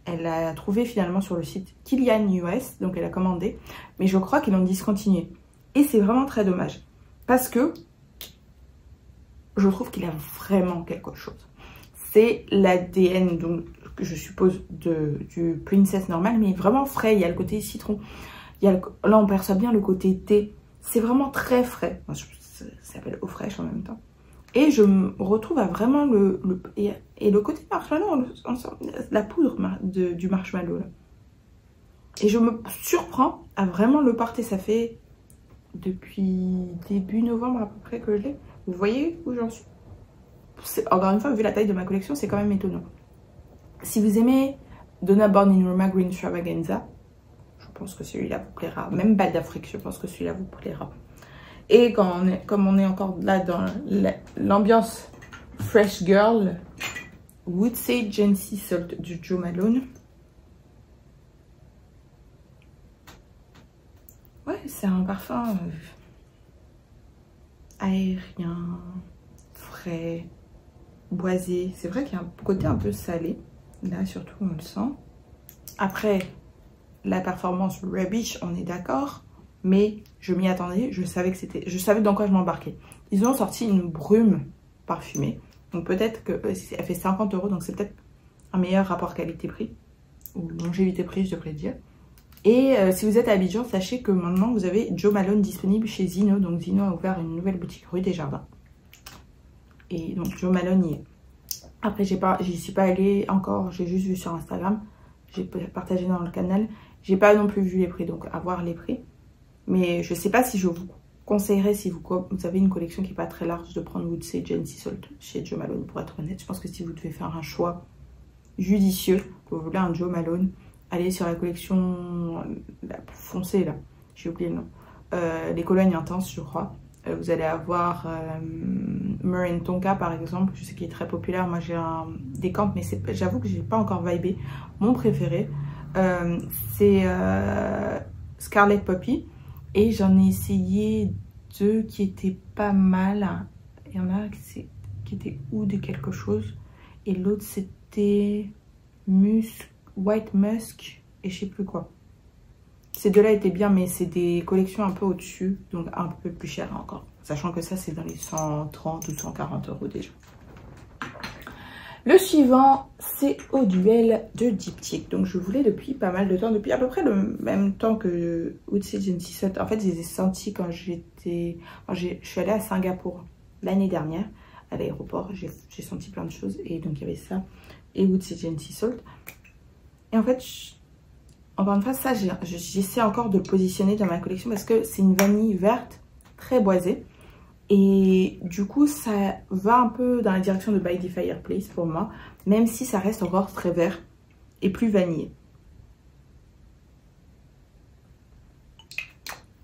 elle l'a trouvé finalement sur le site Kilian US. Donc, elle a commandé. Mais je crois qu'ils l'ont discontinué. Et c'est vraiment très dommage. Parce que je trouve qu'il a vraiment quelque chose. C'est l'ADN, donc, que je suppose, du Princess normal, mais vraiment frais. Il y a le côté citron. Là, on perçoit bien le côté thé. C'est vraiment très frais. Ça s'appelle eau fraîche en même temps. Et je me retrouve à vraiment et le côté marshmallow, la poudre du marshmallow. Là. Et je me surprends à vraiment le porter. Ça fait depuis début novembre à peu près que je l'ai. Vous voyez où j'en suis? Encore une fois, vu la taille de ma collection, c'est quand même étonnant. Si vous aimez Donna Born in Roma Green Extravaganza, je pense que celui-là vous plaira. Même Bal d'Afrique, je pense que celui-là vous plaira. Et comme on est encore là dans l'ambiance Fresh Girl, Wood Sage Gen Sea Salt du Jo Malone. Ouais, c'est un parfum aérien, frais, boisé. C'est vrai qu'il y a un côté un peu salé. Là, surtout, on le sent. Après, la performance Rubbish, on est d'accord. Mais je m'y attendais. Je savais dans quoi je m'embarquais. Ils ont sorti une brume parfumée. Donc peut-être qu'elle fait 50 €. Donc c'est peut-être un meilleur rapport qualité-prix. Ou longévité-prix, je devrais dire. Et si vous êtes à Abidjan, sachez que maintenant vous avez Jo Malone disponible chez Zino. Donc Zino a ouvert une nouvelle boutique rue des Jardins. Et donc Jo Malone y est. Après, j'y suis pas allée encore, j'ai juste vu sur Instagram. J'ai partagé dans le canal. J'ai pas non plus vu les prix, donc à voir les prix. Mais je sais pas si je vous conseillerais, si vous avez une collection qui n'est pas très large, de prendre Woodsage Sea Salt chez Jo Malone, pour être honnête. Je pense que si vous devez faire un choix judicieux, que vous voulez un Jo Malone, allez sur la collection la plus foncée là, j'ai oublié le nom, les colognes intenses je crois. Vous allez avoir Murray Tonka par exemple, je sais qu'il est très populaire. Moi j'ai un décante, mais j'avoue que j'ai pas encore vibé. Mon préféré c'est Scarlet Poppy, et j'en ai essayé 2 qui étaient pas mal. Il y en a qui étaient Oud et quelque chose, et l'autre c'était White Musk et je sais plus quoi. Ces 2-là étaient bien, mais c'est des collections un peu au-dessus, donc un peu plus cher encore. Sachant que ça, c'est dans les 130 ou 140 € déjà. Le suivant, c'est Eau Duel de Diptyque. Donc je voulais depuis pas mal de temps, depuis à peu près le même temps que Woodsage Sea Salt. En fait, je les ai sentis quand je suis allée à Singapour l'année dernière. À l'aéroport, j'ai senti plein de choses. Et donc il y avait ça et Woodsage Sea Salt. Et en fait, encore une fois, ça, j'essaie encore de le positionner dans ma collection parce que c'est une vanille verte très boisée. Et du coup, ça va un peu dans la direction de By the Fireplace pour moi, même si ça reste encore très vert et plus vanillé.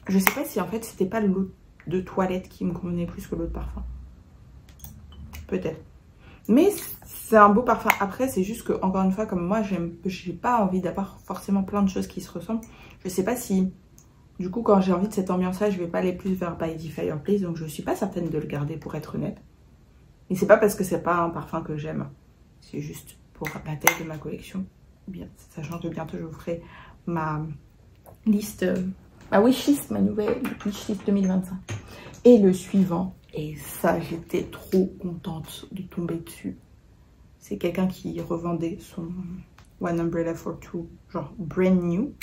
Je sais pas si en fait, c'était pas l'eau de toilette qui me convenait plus que l'eau de parfum. Peut-être. Mais c'est un beau parfum. Après, c'est juste que, encore une fois, comme moi, j'ai pas envie d'avoir forcément plein de choses qui se ressemblent. Je sais pas si, du coup, quand j'ai envie de cette ambiance-là, je vais pas aller plus vers By the Fireplace. Donc, je suis pas certaine de le garder, pour être honnête. Et c'est pas parce que c'est pas un parfum que j'aime. C'est juste pour la taille de ma collection. Bien, sachant que bientôt, je vous ferai ma liste, ma wishlist, ma nouvelle wishlist 2025. Et le suivant, et ça, j'étais trop contente de tomber dessus. C'est quelqu'un qui revendait son One Umbrella for Two, genre brand new.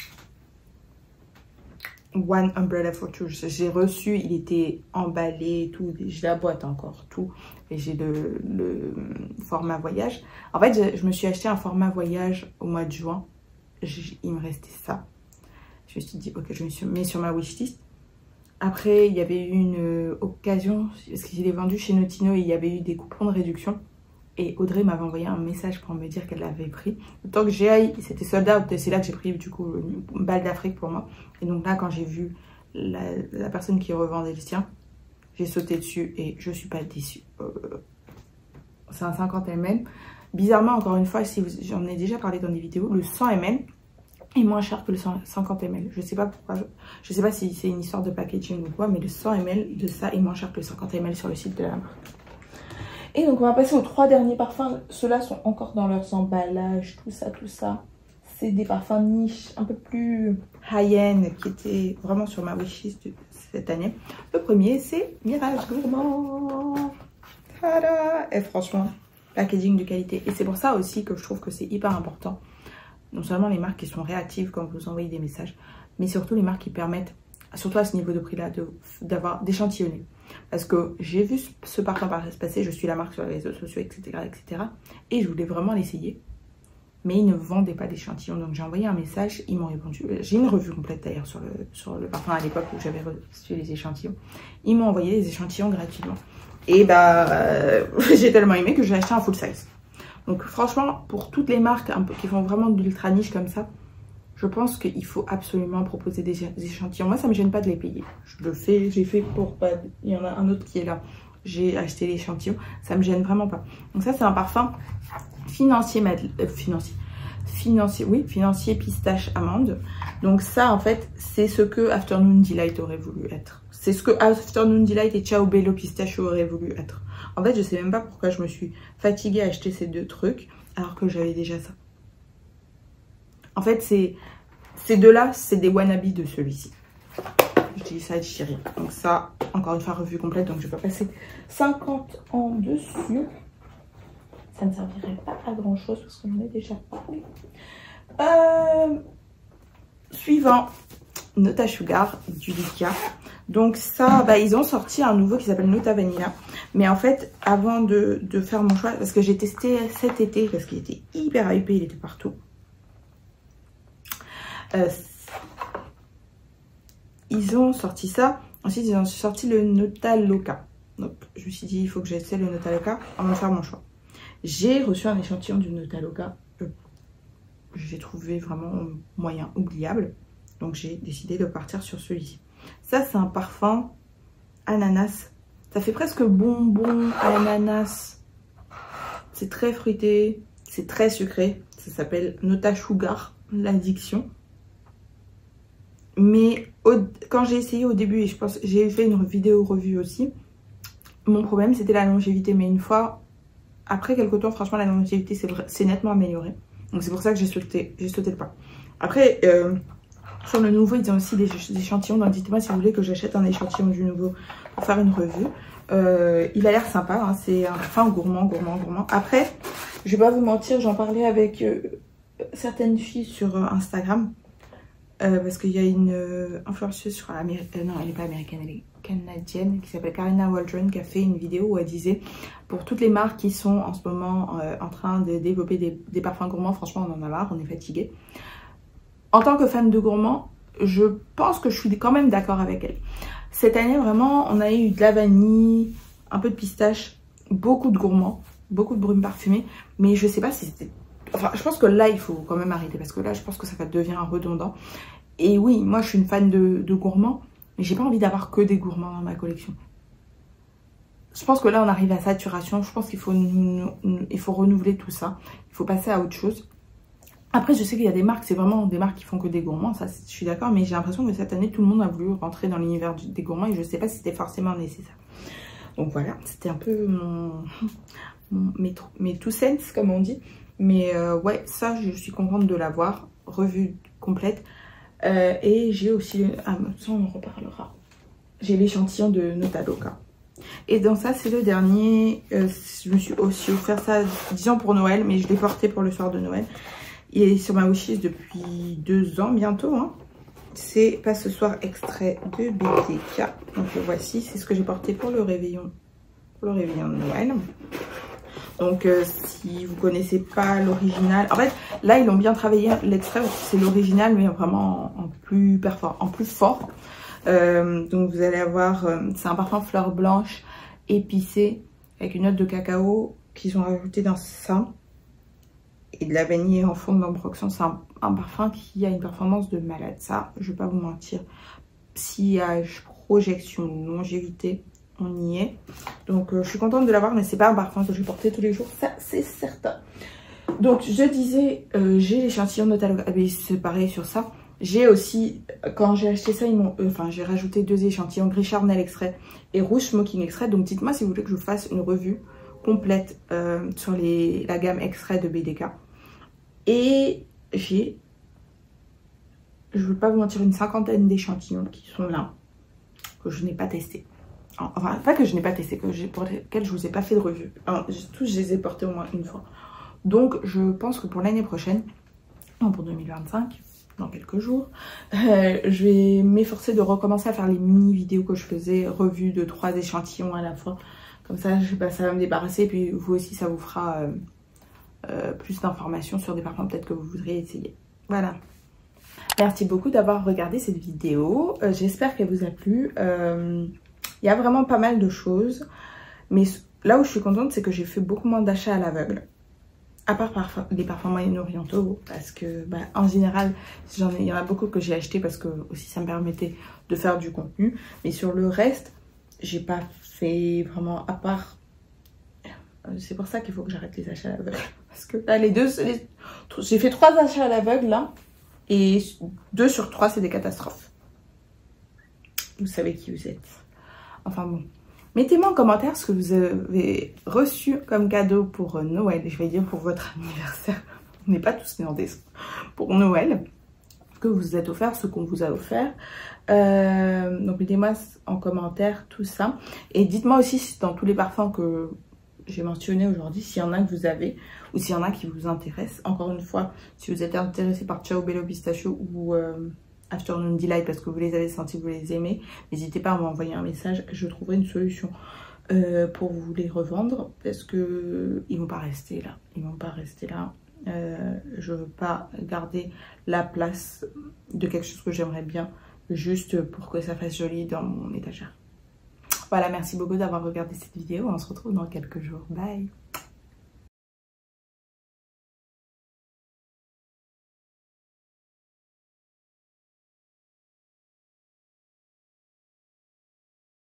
One Umbrella for Two, j'ai reçu, il était emballé et tout, j'ai la boîte encore, tout. Et j'ai le format voyage. En fait, je me suis acheté un format voyage au mois de juin. Il me restait ça. Je me suis dit, ok, je me mets sur ma wishlist. Après, il y avait eu une occasion, parce qu'il est vendu chez Notino et il y avait eu des coupons de réduction. Et Audrey m'avait envoyé un message pour me dire qu'elle l'avait pris. Le temps que j'ai aille, c'était sold out. Et c'est là que j'ai pris du coup une balle d'Afrique pour moi. Et donc là, quand j'ai vu la personne qui revendait le sien, j'ai sauté dessus et je suis pas déçue. C'est un 50 ml. Bizarrement, encore une fois, j'en ai déjà parlé dans des vidéos, le 100 ml est moins cher que le 50 ml. Je sais pas pourquoi. Je sais pas si c'est une histoire de packaging ou quoi, mais le 100 ml de ça est moins cher que le 50 ml sur le site de la marque. Et donc on va passer aux 3 derniers parfums. Ceux-là sont encore dans leurs emballages, tout ça, tout ça. C'est des parfums niche, un peu plus high-end, qui étaient vraiment sur ma wishlist cette année. Le premier, c'est Mirage Gourmand. Tada! Et franchement, packaging de qualité. Et c'est pour ça aussi que je trouve que c'est hyper important. Non seulement les marques qui sont réactives quand vous envoyez des messages, mais surtout les marques qui permettent, surtout à ce niveau de prix-là, d'échantillonner. Parce que j'ai vu ce parfum passer, je suis la marque sur les réseaux sociaux, etc. etc. et je voulais vraiment l'essayer. Mais ils ne vendaient pas d'échantillons. Donc j'ai envoyé un message, ils m'ont répondu. J'ai une revue complète d'ailleurs sur le parfum à l'époque où j'avais reçu les échantillons. Ils m'ont envoyé les échantillons gratuitement. Et bah, j'ai tellement aimé que j'ai acheté un full size. Donc franchement, pour toutes les marques un peu, qui font vraiment de l'ultra niche comme ça, je pense qu'il faut absolument proposer des échantillons. Moi, ça ne me gêne pas de les payer. Je le fais, j'ai fait pour pas... Il y en a un autre qui est là. J'ai acheté l'échantillon. Ça ne me gêne vraiment pas. Donc ça, c'est un parfum financier. financier, oui, financier pistache amande. Donc ça, en fait, c'est ce que Afternoon Delight aurait voulu être. C'est ce que Afternoon Delight et Ciao Bello Pistachio auraient voulu être. En fait, je sais même pas pourquoi je me suis fatiguée à acheter ces deux trucs, alors que j'avais déjà ça. En fait, ces deux-là, c'est des wannabes de celui-ci. Je dis ça à Chiri. Donc ça, encore une fois, revue complète, donc je vais pas passer 50 ans dessus. Ça ne servirait pas à grand chose parce qu'on en a déjà parlé. Suivant, Nota Sugar du Lyka. Donc ça, bah, ils ont sorti un nouveau qui s'appelle Nota Vanilla. Mais en fait, avant de faire mon choix, parce que j'ai testé cet été, parce qu'il était hyper hypé, il était partout. Ils ont sorti ça. Ensuite, ils ont sorti le Nota Loca. Donc, je me suis dit, il faut que j'essaie le Nota Loca avant de faire mon choix. J'ai reçu un échantillon du Nota Loca. J'ai trouvé vraiment moyen, oubliable. Donc, j'ai décidé de partir sur celui-ci. Ça, c'est un parfum ananas. Ça fait presque bonbon ananas. C'est très fruité. C'est très sucré. Ça s'appelle Nota Sugar, l'addiction. Mais quand j'ai essayé au début, et je pense j'ai fait une vidéo revue aussi, mon problème c'était la longévité. Mais une fois, après quelques temps, franchement la longévité c'est nettement amélioré. Donc c'est pour ça que j'ai sauté le pas. Après, sur le nouveau, ils ont aussi des échantillons. Donc dites-moi si vous voulez que j'achète un échantillon du nouveau pour faire une revue. Il a l'air sympa, hein, c'est un parfum gourmand. Après, je vais pas vous mentir, j'en parlais avec certaines filles sur Instagram. Parce qu'il y a une influenceuse, je crois, non, elle n'est pas américaine, elle est canadienne, qui s'appelle Karina Waldron, qui a fait une vidéo où elle disait, pour toutes les marques qui sont en ce moment en train de développer des parfums gourmands, franchement, on en a marre, on est fatigué. En tant que fan de gourmand, je pense que je suis quand même d'accord avec elle. Cette année, vraiment, on a eu de la vanille, un peu de pistache, beaucoup de gourmands, beaucoup de brume parfumée, mais je sais pas si c'était... Enfin, je pense que là, il faut quand même arrêter parce que là, je pense que ça va devenir redondant. Et oui, moi, je suis une fan de gourmands, mais j'ai pas envie d'avoir que des gourmands dans ma collection. Je pense que là, on arrive à saturation. Je pense qu'il faut renouveler tout ça. Il faut passer à autre chose. Après, je sais qu'il y a des marques, c'est vraiment des marques qui font que des gourmands. Ça, je suis d'accord, mais j'ai l'impression que cette année, tout le monde a voulu rentrer dans l'univers des gourmands et je sais pas si c'était forcément nécessaire. Donc voilà, c'était un peu mes two cents, comme on dit. Mais ouais, ça, je suis contente de l'avoir. Revue complète. Et j'ai aussi... Ah, ça, on en reparlera. J'ai l'échantillon de Nota Loca. Et dans ça, c'est le dernier. Je me suis aussi offert ça, disons pour Noël, mais je l'ai porté pour le soir de Noël. Il est sur ma wishlist depuis 2 ans bientôt. Hein. C'est Pas ce soir extrait de BTK. Donc le voici, c'est ce que j'ai porté pour le réveillon de Noël. Donc si vous connaissez pas l'original, en fait là ils ont bien travaillé l'extrait, c'est l'original mais vraiment en plus fort. Donc vous allez avoir, c'est un parfum fleur blanche épicé avec une note de cacao qu'ils ont rajouté dans ça. Et de la vanille en fond d'ambroxan. C'est un parfum qui a une performance de malade. Ça, je vais pas vous mentir. Sillage, projection, longévité, on y est. Donc je suis contente de l'avoir, mais c'est pas un parfum que je vais porter tous les jours, ça c'est certain. Donc je disais, j'ai l'échantillon de Nota Loca, c'est pareil sur ça. J'ai aussi, quand j'ai acheté ça, j'ai rajouté 2 échantillons, Gris Charnel extrait et Rouge Smoking extrait. Donc dites-moi si vous voulez que je vous fasse une revue complète sur la gamme extrait de BDK. Et j'ai, je ne veux pas vous mentir, une 50aine d'échantillons qui sont là, que je n'ai pas testé. Enfin, pas que je n'ai pas testé, pour lesquels je ne vous ai pas fait de revue. Tous, je les ai portés au moins une fois. Donc, je pense que pour l'année prochaine, non, pour 2025, dans quelques jours, je vais m'efforcer de recommencer à faire les mini-vidéos que je faisais, revue de 3 échantillons à la fois. Comme ça, je sais pas, ça va me débarrasser. Et puis, vous aussi, ça vous fera plus d'informations sur des parfums peut-être que vous voudriez essayer. Voilà. Merci beaucoup d'avoir regardé cette vidéo. J'espère qu'elle vous a plu. Il y a vraiment pas mal de choses. Mais là où je suis contente, c'est que j'ai fait beaucoup moins d'achats à l'aveugle. À part les parfums moyen-orientaux. Parce que, bah, en général, il y en a beaucoup que j'ai acheté parce que aussi ça me permettait de faire du contenu. Mais sur le reste, j'ai pas fait vraiment, à part C'est pour ça qu'il faut que j'arrête les achats à l'aveugle. Parce que là, j'ai fait 3 achats à l'aveugle là. Et 2 sur 3, c'est des catastrophes. Vous savez qui vous êtes. Enfin bon. Mettez-moi en commentaire ce que vous avez reçu comme cadeau pour Noël. Je vais dire pour votre anniversaire. On n'est pas tous nés en décembre. Pour Noël. Que vous vous êtes offert, ce qu'on vous a offert. Donc mettez-moi en commentaire tout ça. Et dites-moi aussi si dans tous les parfums que j'ai mentionné aujourd'hui, s'il y en a que vous avez ou s'il y en a qui vous intéressent. Encore une fois, si vous êtes intéressé par Ciao Bello Pistachio ou Afternoon Delight parce que vous les avez sentis, vous les aimez, n'hésitez pas à m'envoyer un message. Je trouverai une solution pour vous les revendre parce que ils vont pas rester là. Ils vont pas rester là. Je veux pas garder la place de quelque chose que j'aimerais bien juste pour que ça fasse joli dans mon étagère. Voilà, merci beaucoup d'avoir regardé cette vidéo. On se retrouve dans quelques jours. Bye!